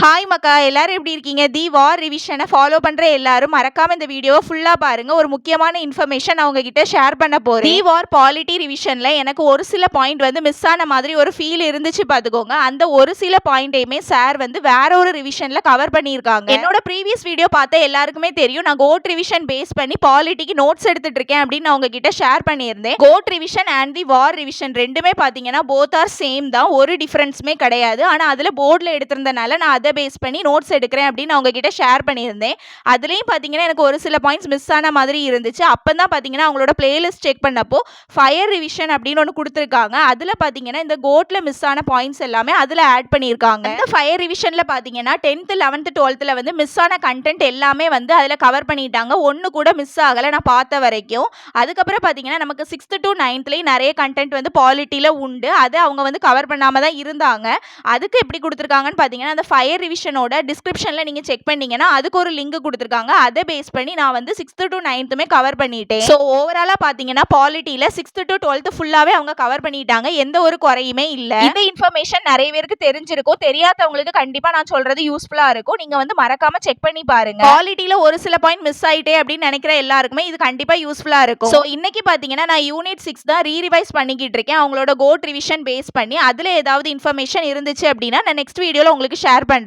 Hi மக்கா, எல்லாரும் எப்படி இருக்கீங்க? தி வார் ரிவிஷனை ஃபாலோ பண்ற எல்லாரும் மறக்காம இந்த வீடியோவை ஃபுல்லா பாருங்க. ஒரு முக்கியமான இன்ஃபர்மேஷன் அவங்க கிட்ட ஷேர் பண்ண போறேன். தி வார் பாலிட்டி ரிவிஷன்ல எனக்கு ஒரு சில பாயிண்ட் வந்து மிஸ் ஆன மாதிரி ஒரு ஃபீல் இருந்துச்சு பாத்துக்கோங்க. அந்த ஒரு சில பாயிண்டையுமே சார் வந்து வேற ஒரு ரிவிஷன்ல கவர் பண்ணியிருக்காங்க. என்னோட ப்ரீவியஸ் வீடியோ பார்த்த எல்லாருக்குமே தெரியும், நான் கோட் ரிவிஷன் பேஸ் பண்ணி பாலிட்டிக்கு நோட்ஸ் எடுத்துட்டு இருக்கேன் அப்படின்னு அவங்க கிட்ட ஷேர் பண்ணியிருந்தேன். Code revision and the war revision ரெண்டுமே பாத்தீங்கன்னா போத் ஆர் சேம் தான், ஒரு டிஃபரன்ஸுமே கிடையாது. ஆனா அதுல போர்டில் எடுத்திருந்தனால நான் அதை பேஸ் பண்ணி நோட்ஸ் எடுக்கிறேன் அப்படின்னு அவங்க கிட்ட ஷேர் பண்ணியிருந்தேன். அதுலேயும் பார்த்தீங்கன்னா எனக்கு ஒரு சில பாயிண்ட்ஸ் மிஸ் ஆன மாதிரி இருந்துச்சு. அப்போ தான் பார்த்தீங்கன்னா அவங்களோட பிளேலிஸ்ட் செக் பண்ணப்போ ஃபயர் ரிவிஷன் அப்படின்னு ஒன்று கொடுத்துருக்காங்க. அதில் பார்த்தீங்கன்னா இந்த கோட்டில் மிஸ் ஆன பாயிண்ட்ஸ் எல்லாமே அதில் ஆட் பண்ணியிருக்காங்க. இந்த ஃபயர் ரிவிஷனில் பார்த்தீங்கன்னா 10th 11th 12th வந்து மிஸ் ஆன கண்டென்ட் எல்லாமே வந்து அதில் கவர் பண்ணிட்டாங்க. ஒன்று கூட மிஸ் ஆகலை நான் பார்த்த வரைக்கும். அதுக்கப்புறம் பார்த்தீங்கன்னா நமக்கு 6th to 9thலேயும் நிறைய கண்டென்ட் வந்து பாலிட்டியில் உண்டு. அதை அவங்க வந்து கவர் பண்ணாமல் தான் இருந்தாங்க. அதுக்கு எப்படி கொடுத்துருக்காங்கன்னு பார்த்தீங்கன்னா அந்த ஃபயர் ரிவிஷனோட டிஸ்கிரிப்ஷனில் நீங்கள் செக் பண்ணீங்கன்னா அதுக்கு ஒரு லிங்க் கொடுத்துருக்காங்க. அதை பேஸ் பண்ணி நான் வந்து 6th to 9thமே கவர் பண்ணிட்டேன். ஸோ ஓவராலாக பார்த்தீங்கன்னா பாலிட்டியில் 6th to 12th ஃபுல்லாகவே அவங்க கவர் பண்ணிட்டாங்க. எந்த ஒரு குறையுமே இல்லை. இந்த இன்ஃபர்மேஷன் நிறைய பேருக்கு தெரிஞ்சிருக்கும். தெரியாதவங்களுக்கு கண்டிப்பாக நான் சொல்றது யூஸ்ஃபுல்லாக இருக்கும். நீங்கள் வந்து மறக்காம செக் பண்ணி பாருங்க. பாலிட்டியில் ஒரு சில பாயிண்ட் மிஸ் ஆயிட்டே அப்படின்னு நினைக்கிற எல்லாருக்குமே இது கண்டிப்பாக யூஸ்ஃபுல்லாக இருக்கும். ஸோ இன்னைக்கு பார்த்தீங்கன்னா நான் யூனிட் 6 தான் ரீரிவைஸ் பண்ணிக்கிட்டு இருக்கேன். அவங்களோட கோட் ரிவிஷன் பேஸ் பண்ணி அதில் ஏதாவது இன்ஃபர்மேஷன் இருந்துச்சு அப்படின்னா நான் நெக்ஸ்ட் வீடியோவில் உங்களுக்கு ஷேர் பண்ணுறேன்.